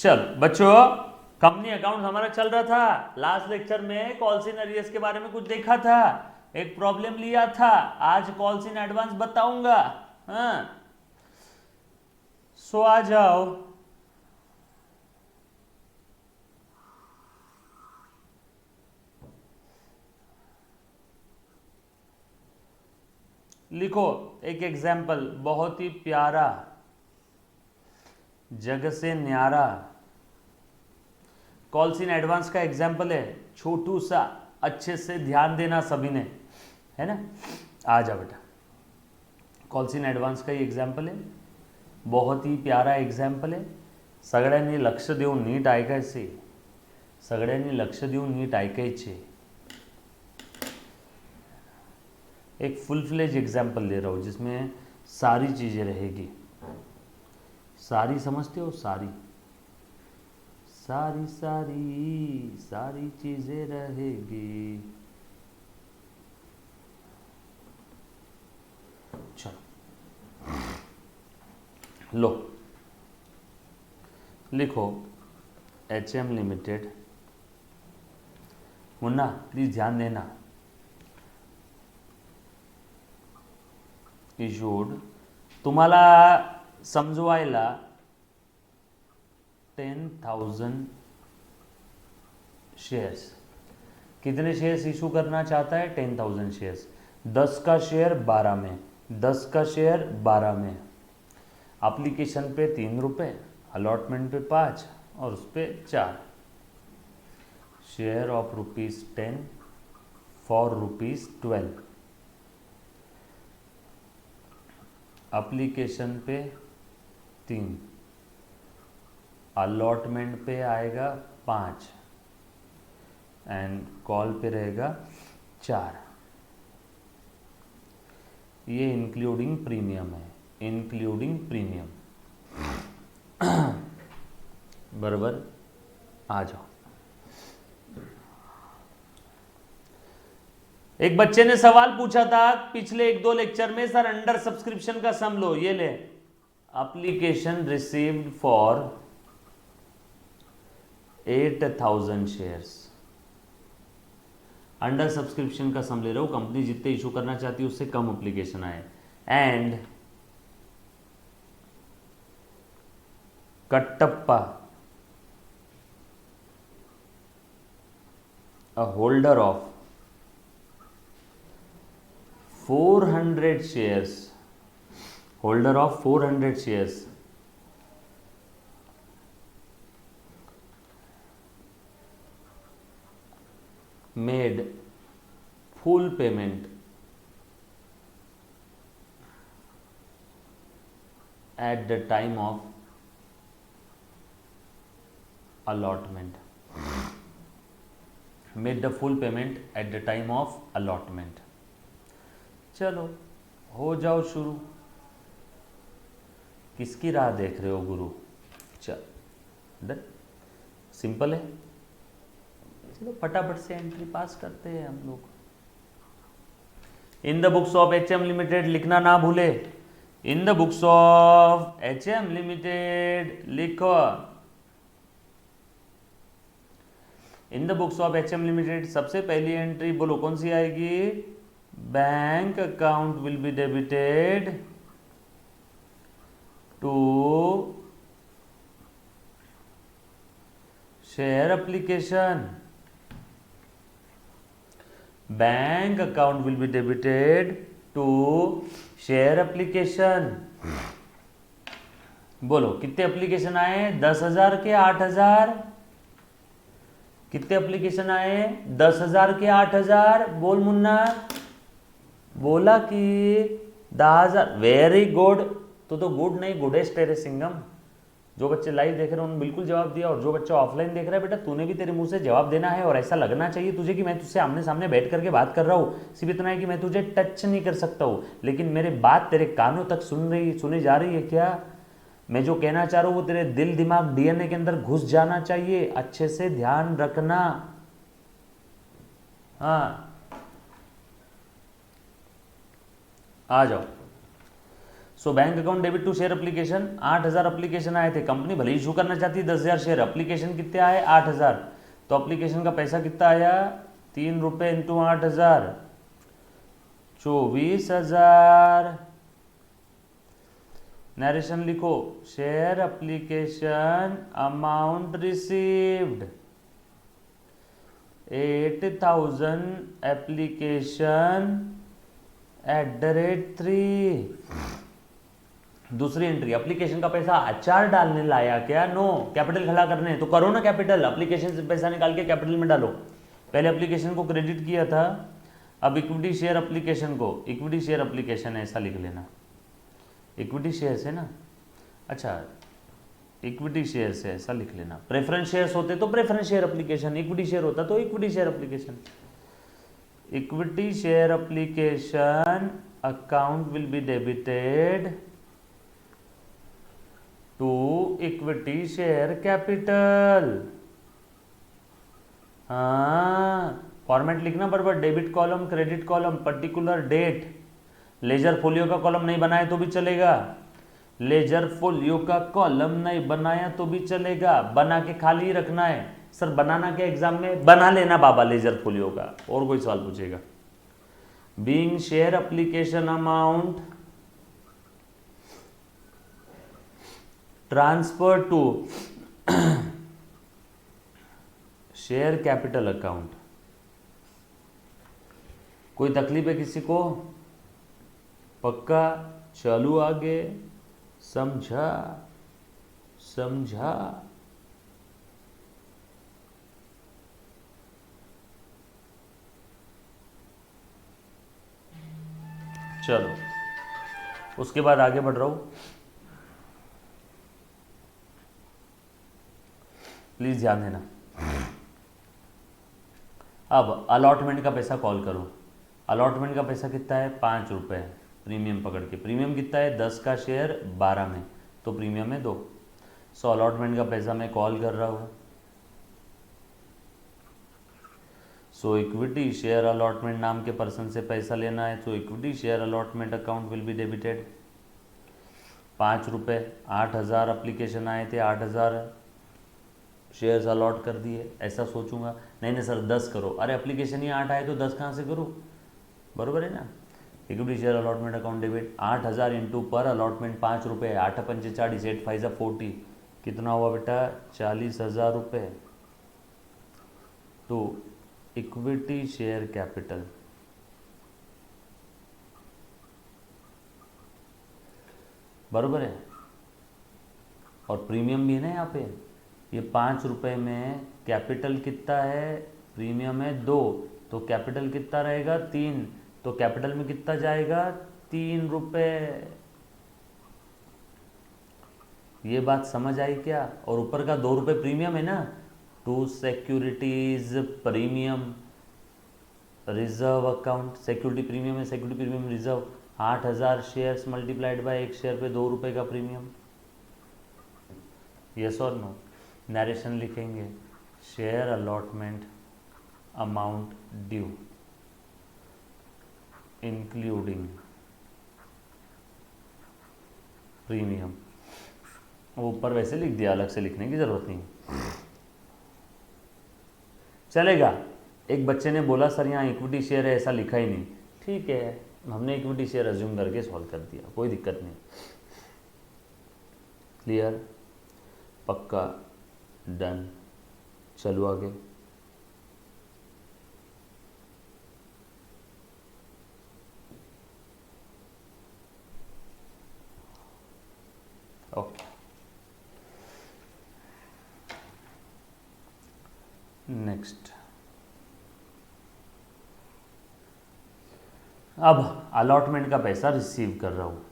चल बच्चों, company account हमारा चल रहा था। लास्ट लेक्चर में कॉल्स इन अरियर्स के बारे में कुछ देखा था, एक प्रॉब्लम लिया था। आज कॉल्स इन एडवांस बताऊंगा। हाँ, सो आ जाओ। लिखो एक एग्जाम्पल, बहुत ही प्यारा, जग से न्यारा। कॉल्स इन एडवांस का एग्जाम्पल है, छोटू सा, अच्छे से ध्यान देना सभी ने, है ना। आ जा बेटा, कॉल्स इन एडवांस का ही एग्जाम्पल है, बहुत ही प्यारा एग्जाम्पल है। सगळ्यांनी लक्ष देऊन नीट ऐकायचे, सगळ्यांनी लक्ष देऊन नीट ऐकायचे। एक फुल फ्लेज एग्जाम्पल दे रहा हूँ जिसमें सारी चीज़ें रहेगी। सारी समझते हो? सारी सारी सारी सारी चीज़ें रहेगी। चलो लो, लिखो HM लिमिटेड। मुन्ना प्लीज ध्यान देना। इशूड, तुम्हाला समजवायला 10,000 शेयर्स। कितने शेयर्स इशू करना चाहता है? 10,000 शेयर्स। 10 का शेयर 12 में, 10 का शेयर 12 में। एप्लीकेशन पे 3 रुपये, अलॉटमेंट पे 5 और उस पर 4। Share of ₹10 for ₹12। एप्लीकेशन पे 3, अलॉटमेंट पे आएगा 5 एंड कॉल पे रहेगा 4। ये इंक्लूडिंग प्रीमियम है, इंक्लूडिंग प्रीमियम। बराबर, आ जाओ। एक बच्चे ने सवाल पूछा था पिछले 1-2 लेक्चर में, सर अंडर सब्सक्रिप्शन का सम लो। ये ले, application received for 8,000 shares. Under subscription का सम ले रहा हूं, कंपनी जितने इशू करना चाहती है उससे कम एप्लीकेशन आए। And Kattappa, a holder of 400 shares, holder of 400 shares made full payment at the time of allotment, made the full payment at the time of allotment। चलो हो जाओ शुरू। किसकी राह देख रहे हो गुरु? चल डन, सिंपल है। चलो फटाफट से एंट्री पास करते हैं हम लोग। In the books of HM limited लिखना ना भूले। In the books of HM limited लिखो। In the books of HM limited सबसे पहली एंट्री बोलो कौन सी आएगी? Bank account will be debited to share application. Bank account will be debited to share application. बोलो कितने एप्लीकेशन आए? 10,000 के 8,000। कितने एप्लीकेशन आए? 10,000 के 8,000। बोल मुन्ना। बोला कि 10,000। Very good. तो गुड नहीं, गुडेस्ट है रे सिंगम। जो बच्चे लाइव देख रहे हैं उन्होंने बिल्कुल जवाब दिया, और जो बच्चा ऑफलाइन देख रहा है बेटा तूने भी तेरे मुंह से जवाब देना है, और ऐसा लगना चाहिए तुझे कि मैं तुझसे आमने सामने बैठ करके बात कर रहा हूँ। सिर्फ इतना है कि मैं तुझे टच नहीं कर सकता हूँ, लेकिन मेरे बात तेरे कानों तक सुनी जा रही है क्या? मैं जो कहना चाह रहा हूँ वो तेरे दिल दिमाग DNA के अंदर घुस जाना चाहिए। अच्छे से ध्यान रखना। हाँ आ जाओ। So bank account debit to share application, 8,000 application आए थे, कंपनी भले इशू करना चाहती है 10,000 शेयर, एप्लीकेशन कितने आए 8,000, तो एप्लीकेशन का पैसा कितना आया 3 रुपये इंटू 8,000, 24,000। नरेशन लिखो, share application amount received 8,000 application @3। दूसरी एंट्री, एप्लीकेशन का पैसा अचार डालने लाया क्या, नो, कैपिटल खड़ा करने, तो करो ना कैपिटल, एप्लीकेशन से पैसा निकाल के कैपिटल में डालो। पहले एप्लीकेशन को क्रेडिट किया था, अब इक्विटी शेयर एप्लीकेशन को, इक्विटी शेयर एप्लीकेशन ऐसा लिख लेना, इक्विटी शेयर से ना, अच्छा इक्विटी शेयर से ऐसा लिख लेना। प्रेफरेंस शेयर्स होते तो preference share application, equity share होता तो equity share application. Equity share application account will be debited to equity share capital. हाँ, फॉर्मेट लिखना बराबर, debit column credit column particular date. Ledger folio का कॉलम नहीं बनाए तो भी चलेगा, लेजर फोलियो का कॉलम नहीं बनाया तो भी चलेगा, बना के खाली रखना है। सर बनाना क्या एग्जाम में, बना लेना बाबा लेजर फोलियो का, और कोई सवाल पूछेगा। Being share application amount transfer to share capital account. कोई तकलीफ है किसी को, पक्का, चलो आगे, समझा समझा। चलो उसके बाद आगे बढ़ रहा हूं, प्लीज ध्यान देना। अब अलॉटमेंट का पैसा कॉल करो, अलॉटमेंट का पैसा कितना है 5 रुपये, प्रीमियम पकड़ के, प्रीमियम कितना है 10 का शेयर 12 में, तो प्रीमियम है 2। सो अलॉटमेंट का पैसा मैं कॉल कर रहा हूँ। सो इक्विटी शेयर अलॉटमेंट नाम के पर्सन से पैसा लेना है, तो equity share allotment account will be debited 5 रुपये, 8,000 एप्लीकेशन आए थे, 8,000 शेयर्स अलॉट कर दिए, ऐसा सोचूंगा। नहीं सर 10 करो, अरे एप्लीकेशन ही 8 आए तो 10 कहाँ से करूँ, बरोबर है ना। Equity share allotment account debit 8,000 into पर अलॉटमेंट 5 रुपये, 8 पंचे 40, 8 5 40, कितना हुआ बेटा 40,000 रुपये, टू इक्विटी शेयर कैपिटल। बरोबर है, और प्रीमियम भी है ना यहाँ पे, ये 5 रुपये में कैपिटल कितना है, प्रीमियम है 2, तो कैपिटल कितना रहेगा 3, तो कैपिटल में कितना जाएगा 3 रुपये। ये बात समझ आई क्या। और ऊपर का 2 रुपये प्रीमियम है ना, to securities premium reserve account, security premium है, security premium reserve, 8,000 shares multiplied by 1 share पे 2 रुपये का प्रीमियम। यस और नो। नरेशन लिखेंगे, share allotment amount due including premium. ऊपर वैसे लिख दिया, अलग से लिखने की जरूरत नहीं चलेगा। एक बच्चे ने बोला सर यहाँ इक्विटी शेयर है, ऐसा लिखा ही नहीं, ठीक है, हमने इक्विटी शेयर अज्यूम करके सॉल्व कर दिया, कोई दिक्कत नहीं। क्लियर, पक्का, डन। चलो आगे। Okay, next. अब अलॉटमेंट का पैसा रिसीव कर रहा हूँ,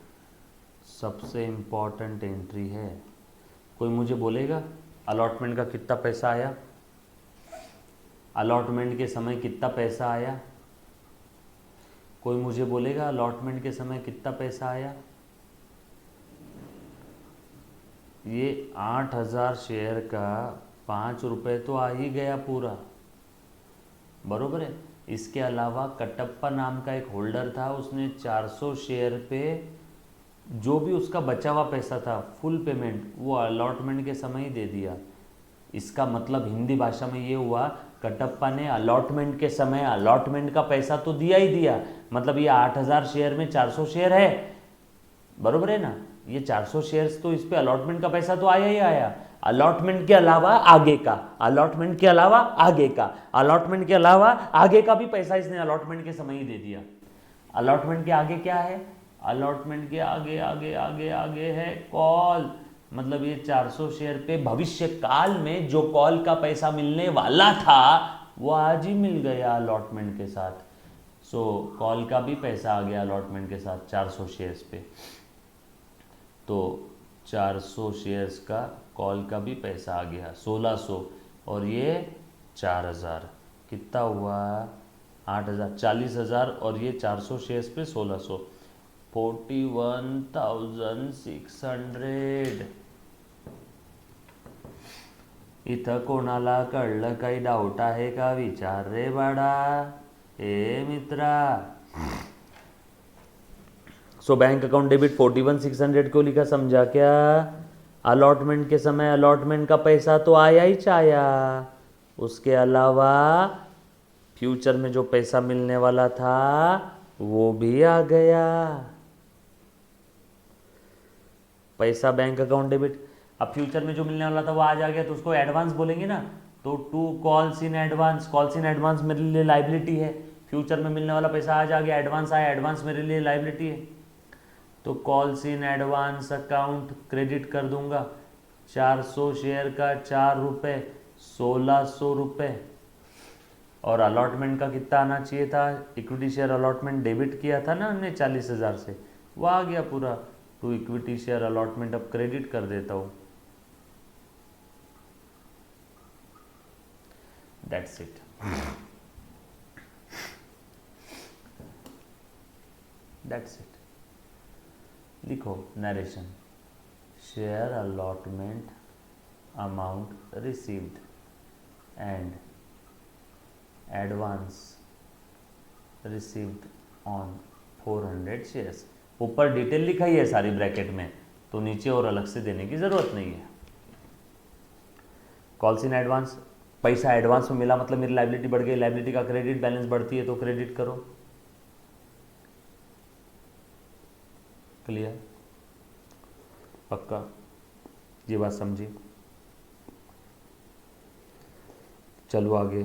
सबसे इम्पॉर्टेंट एंट्री है। कोई मुझे बोलेगा अलॉटमेंट का कितना पैसा आया, अलॉटमेंट के समय कितना पैसा आया, कोई मुझे बोलेगा अलॉटमेंट के समय कितना पैसा आया। ये 8,000 शेयर का 5 रुपये तो आ ही गया पूरा, बरोबर है। इसके अलावा कटप्पा नाम का एक होल्डर था, उसने 400 शेयर पे जो भी उसका बचा हुआ पैसा था फुल पेमेंट वो अलॉटमेंट के समय ही दे दिया। इसका मतलब हिंदी भाषा में ये हुआ, कटप्पा ने अलॉटमेंट के समय अलॉटमेंट का पैसा तो दिया ही दिया। मतलब ये 8000 शेयर में 400 शेयर है, बरोबर है ना, ये 400 शेयर्स तो इस पे अलॉटमेंट का पैसा तो आया ही आया। अलॉटमेंट के अलावा आगे का, अलॉटमेंट के अलावा आगे का, अलॉटमेंट के अलावा आगे का भी पैसा इसने अलॉटमेंट के समय ही दे दिया। अलॉटमेंट के आगे क्या है? अलॉटमेंट के आगे आगे आगे आगे है कॉल। मतलब ये 400 शेयर पे भविष्य काल में जो कॉल का पैसा मिलने वाला था वो आज ही मिल गया अलॉटमेंट के साथ। सो कॉल का भी पैसा आ गया अलॉटमेंट के साथ 400 शेयर्स पे। तो 400 शेयर्स का कॉल का भी पैसा आ गया 1600, और ये 4000, कितना हुआ? 8000, 40000, और ये 400 शेयर्स पे 1600, 41,600। इथं कोणाला कळलं काही डाऊट आहे का? विचार रे बाळा, ए मित्रा। सो बैंक अकाउंट डेबिट 41,600 क्यों लिखा, समझा क्या? अलॉटमेंट के समय अलॉटमेंट का पैसा तो आया ही आया, उसके अलावा फ्यूचर में जो पैसा मिलने वाला था वो भी आ गया। पैसा बैंक अकाउंट डेबिट, अब फ्यूचर में जो मिलने वाला था वो आज आ गया तो उसको एडवांस बोलेंगे ना। तो to calls in advance, calls in advance मेरे लिए लाइबिलिटी है। फ्यूचर में मिलने वाला पैसा आज आ गया, एडवांस आया, एडवांस मेरे लिए लाइबिलिटी है। तो calls in advance account credit कर दूंगा। 400 शेयर का 4 रुपये, 1600 रुपये। और अलॉटमेंट का कितना आना चाहिए था? इक्विटी शेयर अलॉटमेंट डेबिट किया था ना हमने 40,000 से, वो आ गया पूरा। टू इक्विटी शेयर अलॉटमेंट अब क्रेडिट कर देता हूँ। That's it. That's it. लिखो narration, share allotment amount received and advance received on 400 shares. ऊपर डिटेल लिखा ही है सारी ब्रैकेट में, तो नीचे और अलग से देने की जरूरत नहीं है। कॉल्स इन एडवांस, पैसा एडवांस में मिला मतलब मेरी लाइबिलिटी बढ़ गई, लाइबिलिटी का क्रेडिट बैलेंस बढ़ती है तो क्रेडिट करो। क्लियर? पक्का? ये बात समझी? चलो आगे।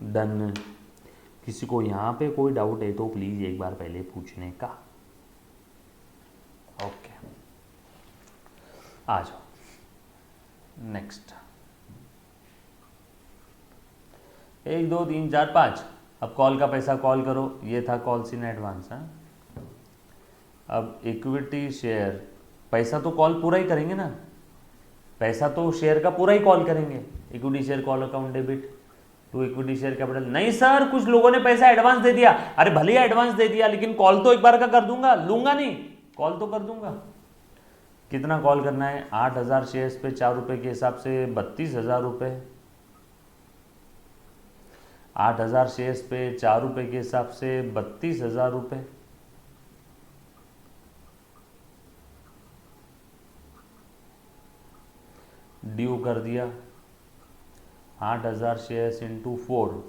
डन। किसी को यहाँ पे कोई डाउट है तो प्लीज एक बार पहले पूछने का। ओके, आ जाओ नेक्स्ट। 1 2 3 4 5। अब कॉल का पैसा कॉल करो, ये था कॉल्स इन एडवांस। हाँ, अब इक्विटी शेयर, पैसा तो कॉल पूरा ही करेंगे ना, पैसा तो शेयर का पूरा ही कॉल करेंगे। Equity share call account debit to equity share capital. नहीं सर, कुछ लोगों ने पैसा एडवांस दे दिया। अरे भले ही एडवांस दे दिया, लेकिन कॉल तो एक बार का कर दूंगा, लूंगा नहीं, कॉल तो कर दूंगा। कितना कॉल करना है? 8000 शेयर्स पे 4 रुपए के हिसाब से 32,000 रुपये। 8000 शेयर्स पे 4 रुपए के हिसाब से 32,000 रुपये। ड्यू कर दिया 8000 शेयर्स इंटू 4।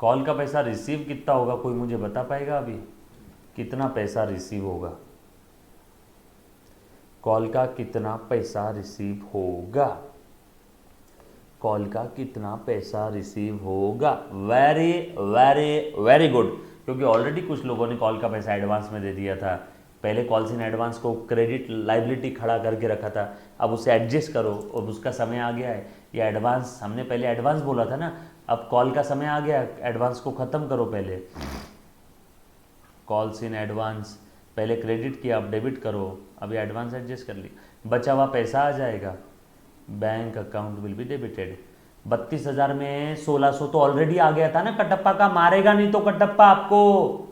कॉल का पैसा रिसीव कितना होगा, कोई मुझे बता पाएगा अभी? कितना पैसा रिसीव होगा? कॉल का कितना पैसा रिसीव होगा? कॉल का कितना पैसा रिसीव होगा? वेरी वेरी वेरी गुड, क्योंकि ऑलरेडी कुछ लोगों ने कॉल का पैसा एडवांस में दे दिया था। पहले कॉल्स इन एडवांस को क्रेडिट लाइबिलिटी खड़ा करके रखा था, अब उसे एडजस्ट करो, अब उसका समय आ गया है। ये एडवांस, हमने पहले एडवांस बोला था ना, अब कॉल का समय आ गया, एडवांस को ख़त्म करो। पहले कॉल्स इन एडवांस, पहले क्रेडिट किया, अब डेबिट करो, अभी एडवांस एडजस्ट कर लिया, बचा हुआ पैसा आ जाएगा। Bank account will be debited. 32,000 में 1600 तो ऑलरेडी आ गया था ना कटप्पा का। मारेगा नहीं तो कटप्पा आपको,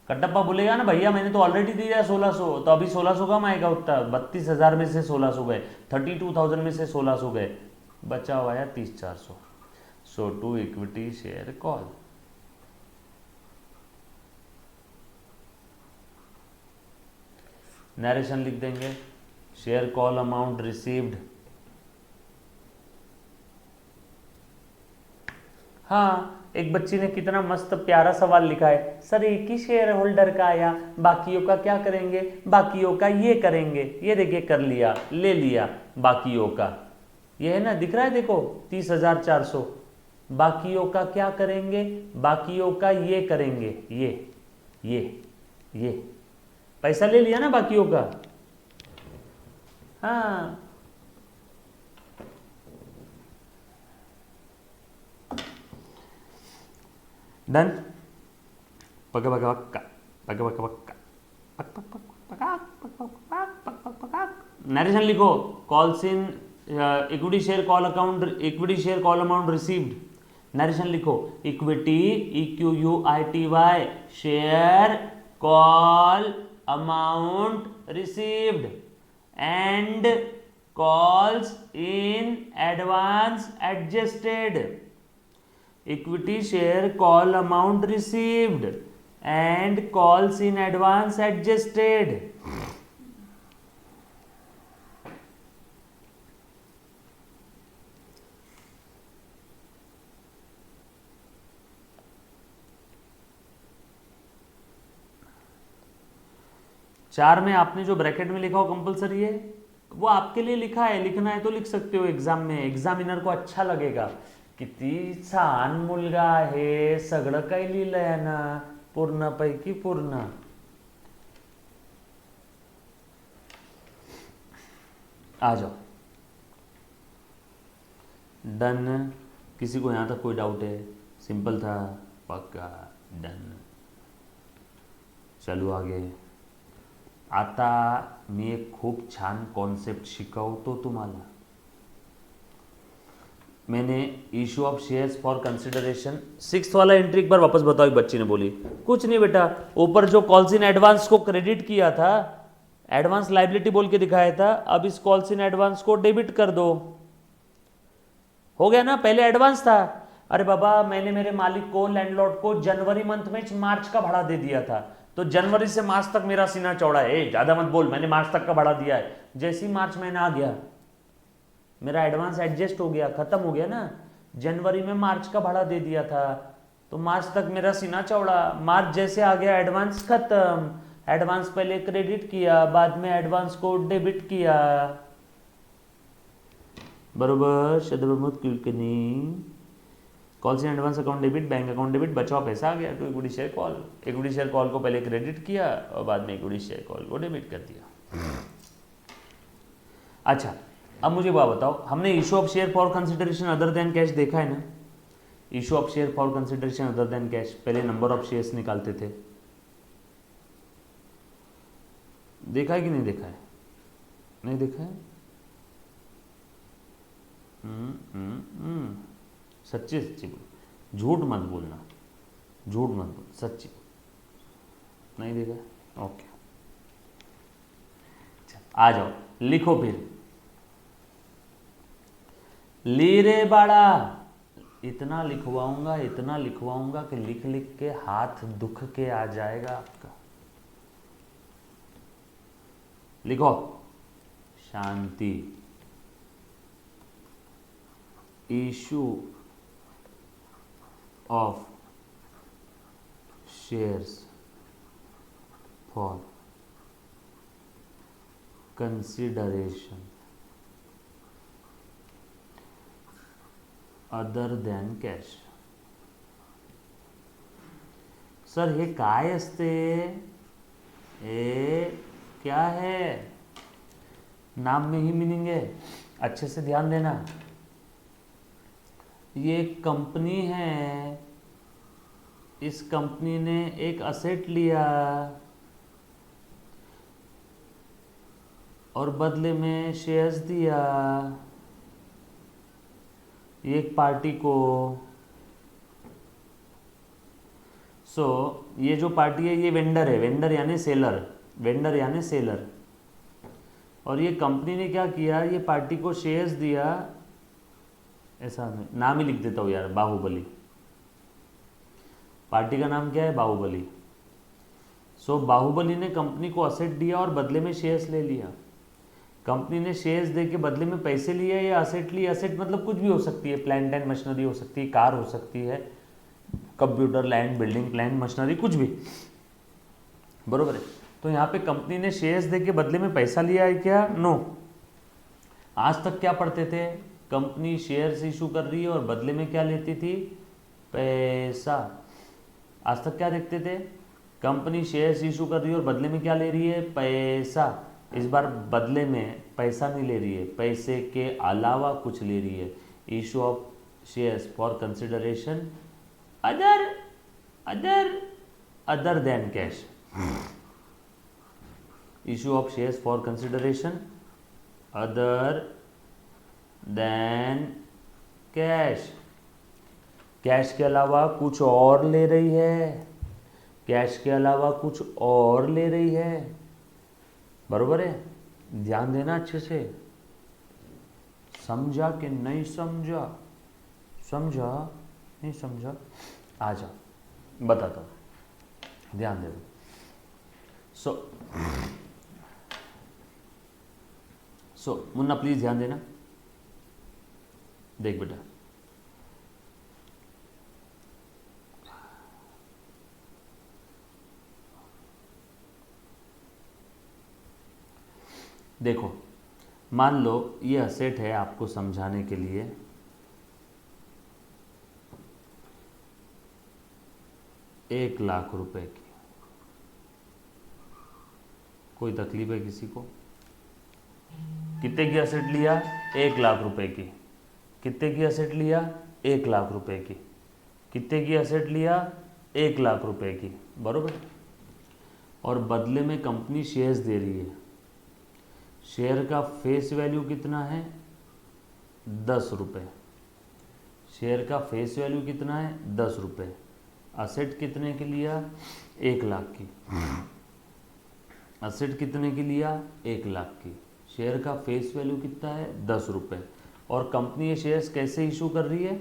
कटप्पा बोलेगा ना भैया मैंने तो ऑलरेडी दिया 1600, तो अभी 1600 कम आएगा उतना। 32,000 में से 1600 गए, 32,000 में से 1600 गए, बचा हुआ है 30,400। So to equity share call. Narration लिख देंगे, शेयर कॉल अमाउंट रिसीव्ड। हाँ, एक बच्ची ने कितना मस्त प्यारा सवाल लिखा है, सर एक ही शेयर होल्डर का आया, बाकियों का क्या करेंगे? बाकियों का ये करेंगे। ये देखिए कर लिया, ले लिया बाकियों का, ये है ना, दिख रहा है देखो 30,400। बाकियों का क्या करेंगे? बाकियों का ये करेंगे, ये पैसा ले लिया ना बाकियों का। हाँ, डन। पका पका पक्का, पका पका पक्का, पक पक पक पका पक पक पक पक पक पका। नरेशन लिखो, calls in equity share call account, equity share call amount received. Narration लिखो, equity EQUITY share call amount received and calls in advance adjusted. Equity share call amount received and calls in advance adjusted. चार में आपने जो bracket में लिखा हो compulsory है, वो आपके लिए लिखा है, लिखना है तो लिख सकते हो एग्जाम में, एग्जामिनर को अच्छा लगेगा। किती छान मुलगा आहे, सगळं काही लिहिलंय ना, पूर्णपैकी पूर्ण। आ जाओ, डन। किसी को यहां तक कोई डाउट है? सिंपल था, पक्का, डन। चलो आगे। आता मी एक खूप छान कॉन्सेप्ट शिकवतो तुम्हाला। मैंने issue of shares for consideration, 6th वाला एंट्री एक बार वापस बताओ। एक बच्ची ने बोली, कुछ नहीं बेटा, ऊपर जो कॉल्स इन एडवांस को क्रेडिट किया था, एडवांस लाइबिलिटी बोल के दिखाया था, अब इस कॉल्स इन एडवांस को डेबिट कर दो। हो गया ना, पहले एडवांस था। अरे बाबा, मैंने मेरे मालिक को, लैंडलॉर्ड को जनवरी मंथ में मार्च का भाड़ा दे दिया था, तो जनवरी से मार्च तक मेरा सीना चौड़ा है। ज्यादा मत बोल, मैंने मार्च तक का भाड़ा दिया है। जैसे ही मार्च महीना आ गया, मेरा एडवांस एडजस्ट हो गया, खत्म हो गया ना। जनवरी में मार्च का भाड़ा दे दिया था, तो मार्च तक मेरा सीना चौड़ा। मार्च जैसे आ गया, एडवांस खत्म। एडवांस पहले क्रेडिट किया, बाद में एडवांस को डेबिट किया। बरोबर, शब्द किलकनी। Calls in advance account debit, bank account debit, बचा पैसा आ गया to equity share call. Equity share call को पहले क्रेडिट किया और बाद में इक्विटी शेयर कॉल को डेबिट कर दिया। अच्छा, अब मुझे बात बताओ, हमने issue of share for consideration other than cash देखा है ना। Issue of share for consideration other than cash, पहले नंबर ऑफ शेयर्स निकालते थे, देखा है कि नहीं देखा है? नहीं देखा है? सच्ची सच्ची बोल, झूठ मत बोलना, झूठ मत बोल, सच्ची। नहीं देखा? ओके, आ जाओ, लिखो फिर। ली रे बाड़ा, इतना लिखवाऊंगा, इतना लिखवाऊंगा कि लिख लिख के हाथ दुख के आ जाएगा आपका। लिखो, शांति। Issue of shares for consideration other than cash. Sir हे काय असते? ए क्या है? नाम में ही मीनिंग है, अच्छे से ध्यान देना। ये एक कंपनी है, इस कंपनी ने एक असेट लिया और बदले में शेयर्स दिया एक पार्टी को। सो ये जो पार्टी है ये वेंडर है, वेंडर यानी सेलर, वेंडर यानी सेलर। और ये कंपनी ने क्या किया, ये पार्टी को शेयर्स दिया, ऐसा नाम ही लिख देता हूँ यार, बाहुबली। पार्टी का नाम क्या है? बाहुबली। सो बाहुबली ने कंपनी को असेट दिया और बदले में शेयर्स ले लिया। कंपनी ने शेयर्स दे के बदले में पैसे लिए या असेट लिए। असेट मतलब कुछ भी हो सकती है, प्लांट एंड मशीनरी हो सकती है, कार हो सकती है, computer, land, building, plant, machinery, कुछ भी, बरोबर है। तो यहाँ पे कंपनी ने शेयर्स दे के बदले में पैसा लिया है क्या? नो। आज तक क्या पढ़ते थे? कंपनी शेयर्स इशू कर रही है और बदले में क्या लेती थी? पैसा। आज तक क्या देखते थे? कंपनी शेयर्स इशू कर रही है और बदले में क्या ले रही है? पैसा। इस बार बदले में पैसा नहीं ले रही है, पैसे के अलावा कुछ ले रही है। Issue of shares for consideration other other other than cash. Issue of shares for consideration other than cash. Cash के अलावा कुछ और ले रही है, कैश के अलावा कुछ और ले रही है, बरोबर है। ध्यान देना अच्छे से। समझा कि नहीं समझा? समझा नहीं समझा? आ जा, बताता हूं, ध्यान दे दो। सो मुन्ना प्लीज ध्यान देना। देख बेटा, देखो, मान लो ये असेट है, आपको समझाने के लिए। ₹1,00,000 की। कोई तकलीफ है किसी को? कितने की असेट लिया? ₹1,00,000 की। कितने की असेट लिया? ₹1,00,000 की। कितने की असेट लिया? ₹1,00,000 की, बरोबर। और बदले में कंपनी शेयर्स दे रही है। शेयर का फेस वैल्यू कितना है? ₹10। शेयर का फेस वैल्यू कितना है? ₹10। असेट कितने की लिया? 1,00,000 की। असेट कितने की लिया? 1,00,000 की। शेयर का फेस वैल्यू कितना है? ₹10। और कंपनी ये शेयर्स कैसे इशू कर रही है?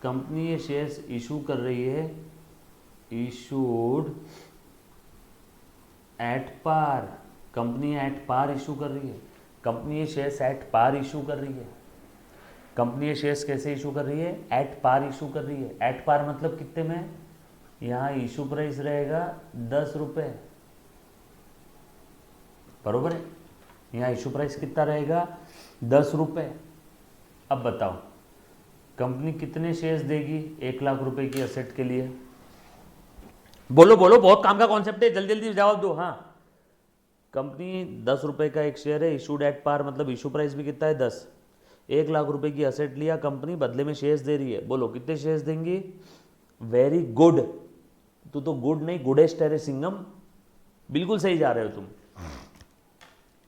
कंपनी ये शेयर्स इशू कर रही है, issued at par. Company at par issue कर रही है। कंपनी ये शेयर्स एट पार इशू कर रही है। कंपनी ये शेयर्स कैसे इशू कर रही है? एट पार इशू कर रही है। एट पार मतलब कितने में? यहाँ इशू प्राइस रहेगा ₹10, बरोबर है। यहाँ इशू प्राइस कितना रहेगा? ₹10। अब बताओ, कंपनी कितने शेयर्स देगी ₹1,00,000 की असेट के लिए? बोलो बोलो, बहुत काम का कॉन्सेप्ट है, जल्दी जल्दी जवाब दो। हाँ, कंपनी ₹10 का एक शेयर है, इशूड एट पार मतलब इशू प्राइस भी कितना है? 10। ₹1,00,000 की असेट लिया कंपनी, बदले में शेयर्स दे रही है। बोलो कितने शेयर्स देंगी? Very good. तू तो गुड नहीं, गुडेस्ट है रे सिंगम, बिल्कुल सही जा रहे हो तुम।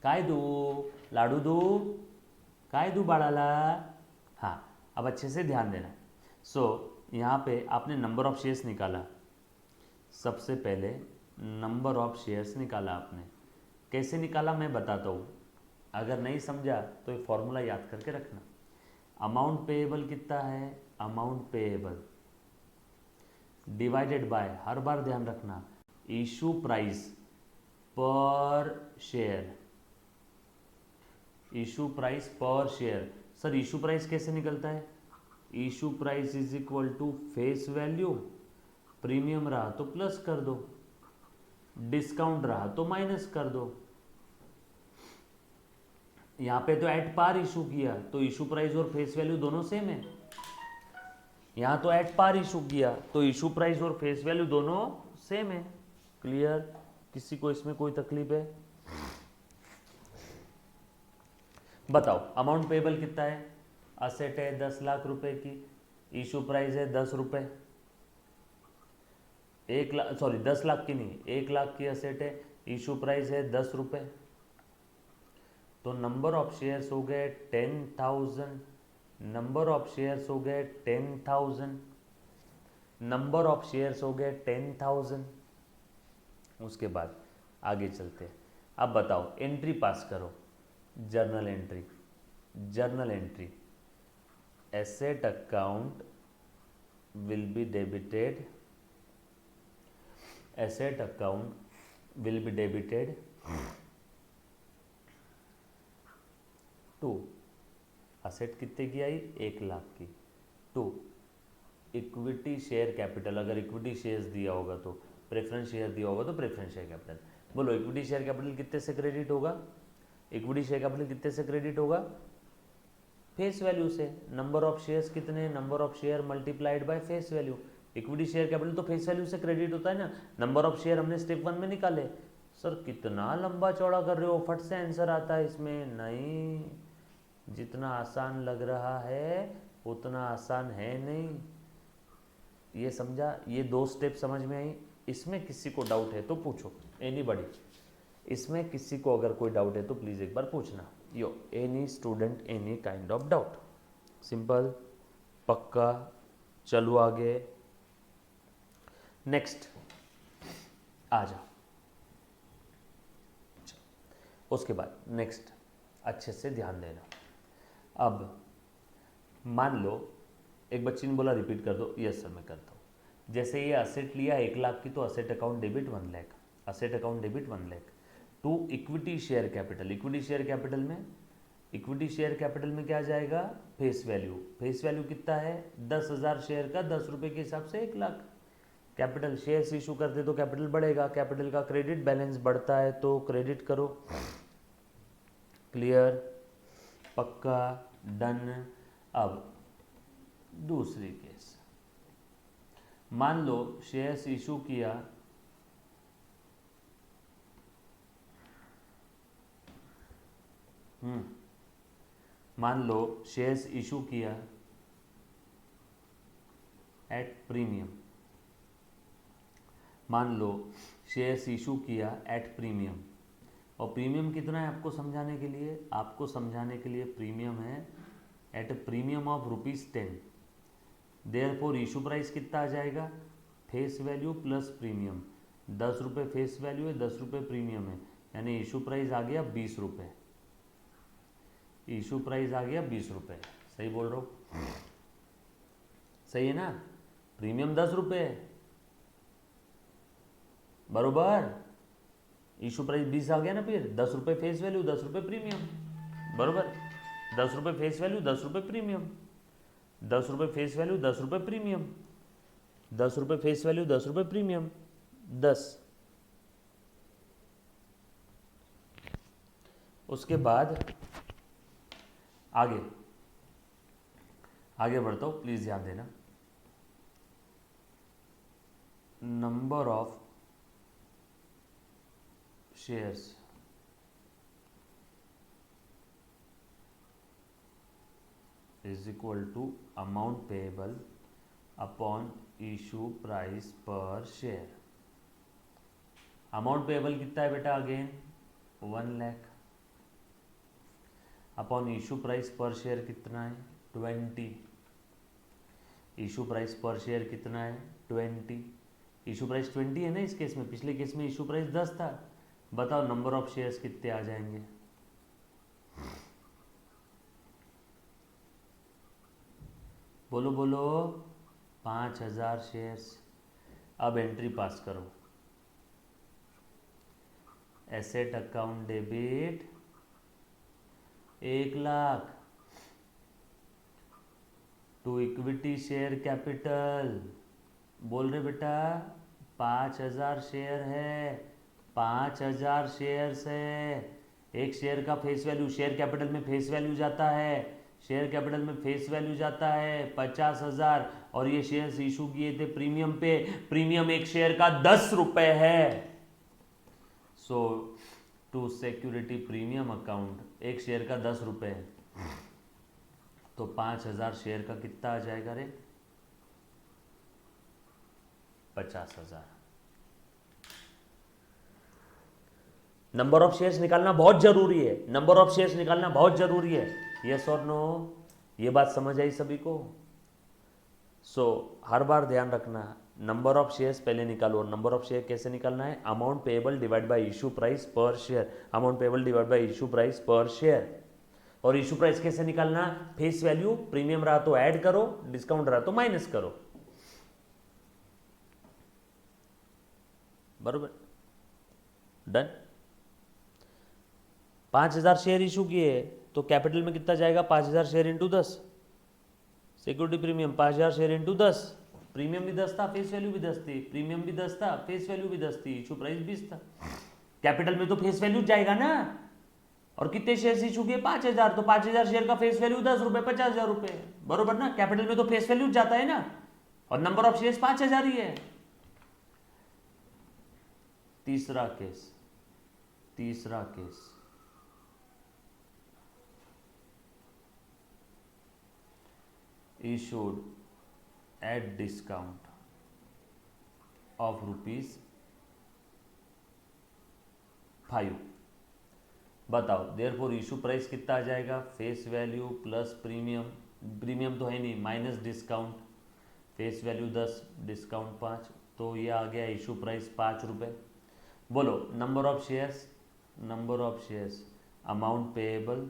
काय दू लाडू दू, काय दू बाड़ाला। हाँ, अब अच्छे से ध्यान देना। यहाँ पे आपने नंबर ऑफ शेयर्स निकाला। सबसे पहले नंबर ऑफ शेयर्स निकाला आपने। कैसे निकाला मैं बताता हूँ, अगर नहीं समझा तो ये फॉर्मूला याद करके रखना। अमाउंट पेएबल कितना है? अमाउंट पेएबल डिवाइडेड बाय, हर बार ध्यान रखना, issue price per share. Issue price per share. Sir issue price कैसे निकलता है? Issue price is equal to face value, premium रहा तो प्लस कर दो, डिस्काउंट रहा तो माइनस कर दो। यहां पे तो एट पार इशू किया तो इशू प्राइस और फेस वैल्यू दोनों सेम है। यहां तो एट पार इशू किया तो इशू प्राइस और फेस वैल्यू दोनों सेम है। क्लियर? किसी को इसमें कोई तकलीफ है? बताओ, अमाउंट पेबल कितना है? असेट है ₹10,00,000 की, इशू प्राइस है ₹10। 10,00,000 की नहीं, 1,00,000 की असेट है, इशू प्राइस है ₹10। तो नंबर ऑफ शेयर्स हो गए 10,000। नंबर ऑफ शेयर्स हो गए 10,000। नंबर ऑफ शेयर्स हो गए 10,000। उसके बाद आगे चलते हैं। अब बताओ, एंट्री पास करो। Journal entry. Journal entry, asset account will be debited, asset account will be debited to asset कितने की आई 1 लाख की टू इक्विटी शेयर कैपिटल। अगर इक्विटी शेयर्स दिया होगा तो प्रेफरेंस शेयर दिया होगा तो प्रेफरेंस शेयर कैपिटल। बोलो इक्विटी शेयर कैपिटल कितने से क्रेडिट होगा? इक्विटी शेयर कैपिटल कितने से क्रेडिट होगा? फेस वैल्यू से। नंबर ऑफ शेयर्स कितने? Number of share multiplied by face value. Equity share capital तो फेस वैल्यू से क्रेडिट होता है ना। नंबर ऑफ शेयर हमने स्टेप 1 में निकाले। सर कितना लंबा चौड़ा कर रहे हो, फट से आंसर आता है इसमें? नहीं, जितना आसान लग रहा है उतना आसान है नहीं। ये समझा? ये 2 स्टेप समझ में आई? इसमें किसी को डाउट है तो पूछो, एनीबॉडी। इसमें किसी को अगर कोई डाउट है तो प्लीज़ एक बार पूछना। Yo any student any kind of doubt? Simple, पक्का। चलो आगे, नेक्स्ट आ जाओ। उसके बाद नेक्स्ट अच्छे से ध्यान देना। अब मान लो एक बच्ची ने बोला रिपीट कर दो। यस सर मैं करता हूँ। जैसे ये असेट लिया 1 लाख की तो asset account debit 1 lakh, asset account debit 1 lakh to equity share capital. Equity share capital में क्या जाएगा? Face value. फेस वैल्यू कितना है? 10,000 शेयर का 10 रुपये के हिसाब से 1 लाख। कैपिटल शेयर्स इशू करते तो कैपिटल बढ़ेगा, कैपिटल का क्रेडिट बैलेंस बढ़ता है तो क्रेडिट करो। क्लियर, पक्का, डन। अब दूसरी केस, मान लो शेयर्स इशू किया मान लो शेयर्स इशू किया एट प्रीमियम। मान लो शेयर्स इशू किया एट प्रीमियम। और प्रीमियम कितना है आपको समझाने के लिए? आपको समझाने के लिए प्रीमियम है at premium of ₹10। Therefore issue price कितना आ जाएगा? Face value plus premium. 10 रुपये फेस वैल्यू है, 10 रुपये प्रीमियम है, यानी इशू प्राइस आ गया 20 रुपये। इशू प्राइस आ गया 20 रुपये। सही बोल रहा हूँ? सही है ना? प्रीमियम 10 रुपये है बरोबर, इशू प्राइस 20 आ गया ना। फिर 10 रुपये फेस वैल्यू, 10 रुपये प्रीमियम बरोबर। 10 रुपये फेस वैल्यू, 10 रुपये प्रीमियम। 10 रुपये फेस वैल्यू, 10 रुपये प्रीमियम। 10 रुपये फेस वैल्यू, 10 रुपये प्रीमियम। 10। उसके बाद आगे बढ़ता हूं, प्लीज ध्यान देना। Number of shares is equal to amount payable upon issue price per share. Amount payable कितना है बेटा? Again 1 lakh upon issue price per share कितना है? 20। इशू प्राइस पर शेयर कितना है? 20। इशू प्राइस 20 है ना इस केस में। पिछले केस में इशू प्राइस 10 था। बताओ नंबर ऑफ शेयर्स कितने आ जाएंगे? बोलो बोलो। 5000 शेयर्स। अब एंट्री पास करो। Asset account debit 1 lakh to equity share capital. बोल रहे बेटा 5000 शेयर है, 5000 शेयर्स है। एक शेयर का फेस वैल्यू, शेयर कैपिटल में फेस वैल्यू जाता है, शेयर कैपिटल में फेस वैल्यू जाता है 50,000। और ये शेयर्स इशू किए थे प्रीमियम पे। प्रीमियम एक शेयर का 10 रुपए है। सो टू सिक्योरिटी प्रीमियम अकाउंट एक शेयर का 10 रुपए है, तो 5000 शेयर का कितना आ जाएगा रे? 50,000। नंबर ऑफ शेयर्स निकालना बहुत जरूरी है। नंबर ऑफ शेयर्स निकालना बहुत जरूरी है। यस और नो? ये बात समझ आई सभी को? सो हर बार ध्यान रखना, नंबर ऑफ शेयर्स पहले निकालो। और नंबर ऑफ शेयर कैसे निकालना है? Amount payable divide by issue price per share. Amount payable divide by issue price per share. और इशू प्राइस कैसे निकालना? फेस वैल्यू, प्रीमियम रहा तो ऐड करो, डिस्काउंट रहा तो माइनस करो। बरोबर? डन। 5000 शेयर इशू किए तो कैपिटल में कितना जाएगा? 5000 share into 10, security premium 5000 share into 10, premium भी 10 था, फेस वैल्यू भी 10 थी, प्रीमियम भी 10 था, फेस वैल्यू भी 10 थी, इशू प्राइस 20 था। कैपिटल में तो फेस वैल्यू जाएगा ना, और कितने शेयर इशू किए? 5000, तो 5000 शेयर का फेस वैल्यू 10 रुपए, 50,000 रुपए, बरोबर ना? कैपिटल में तो फेस वैल्यू जाता है ना, और नंबर ऑफ शेयर्स 5000 ही है। तीसरा case issued at discount of ₹5। बताओ, देयरफॉर इशू प्राइस कितना आ जाएगा? Face value plus premium, premium तो है नहीं, minus discount, face value 10, discount 5, तो ये आ गया इशू प्राइस 5 रुपये। बोलो number of shares, amount payable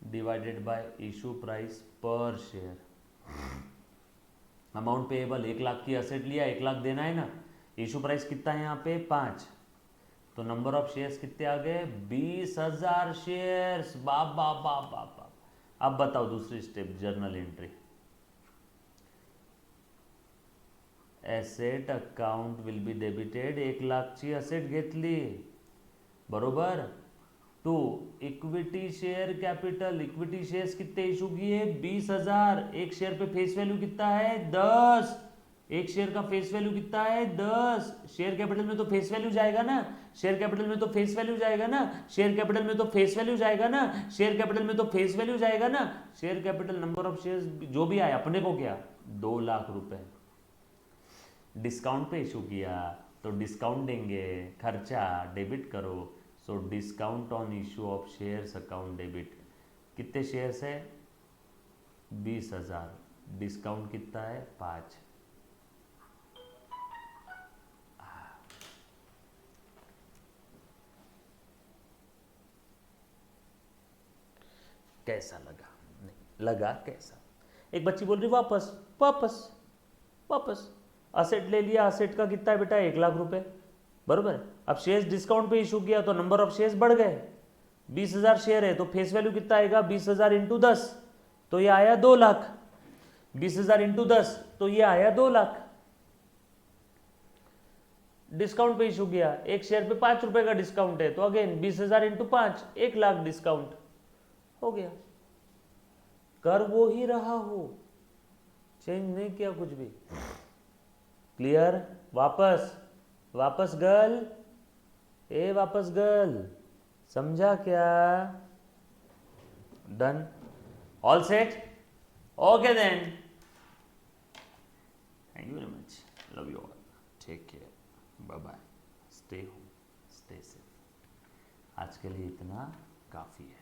divided bye issue price per share. Amount payable 1 lakh की असेट लिया, 1 लाख देना है ना, इशू प्राइस कितना है यहाँ पे? 5, तो नंबर ऑफ शेयर्स कितने आ गए? 20,000 शेयर्स। बाप बाप बाप बाप बाप। अब बताओ दूसरी step, journal entry. Asset account will be debited, 1 लाखची असेट घेतली, बरोबर। 2 equity share capital, equity shares कितने इशू किए? 20,000। एक शेयर पे फेस वैल्यू कितना है? 10। एक शेयर का फेस वैल्यू कितना है? 10। शेयर कैपिटल में तो फेस वैल्यू जाएगा ना, शेयर कैपिटल में तो फेस वैल्यू जाएगा ना, शेयर कैपिटल में तो फेस वैल्यू जाएगा ना, शेयर कैपिटल में तो फेस वैल्यू जाएगा ना। Share capital number of shares जो भी आया, अपने को क्या? 2 लाख रुपए। डिस्काउंट पे इशू किया तो डिस्काउंट देंगे, खर्चा डेबिट करो, so discount on issue of shares account debit. कितने शेयर्स है? 20,000, डिस्काउंट कितना है? 5। कैसा लगा? नहीं लगा कैसा? एक बच्ची बोल रही वापस वापस वापस। असेट ले लिया, असेट का कितना है बेटा? 1 लाख रुपए, बरोबर। अब शेयर्स डिस्काउंट पे इशू किया तो नंबर ऑफ शेयर्स बढ़ गए, 20,000 शेयर है तो फेस वैल्यू कितना आएगा? 20,000 इंटू 10, तो ये आया 2 लाख। 20,000 इंटू 10 तो ये आया 2 लाख। डिस्काउंट पे इशू किया, एक शेयर पे 5 रुपए का डिस्काउंट है, तो अगेन 20,000 इंटू 5, 1 लाख डिस्काउंट हो गया। कर वो ही रहा हो, चेंज नहीं किया कुछ भी। क्लियर? वापस गर्ल, वापस गर्ल, समझा क्या? Done? All set? Okay then, thank you very much, love you all, take care, bye bye, stay home, stay safe. आज के लिए इतना काफ़ी है।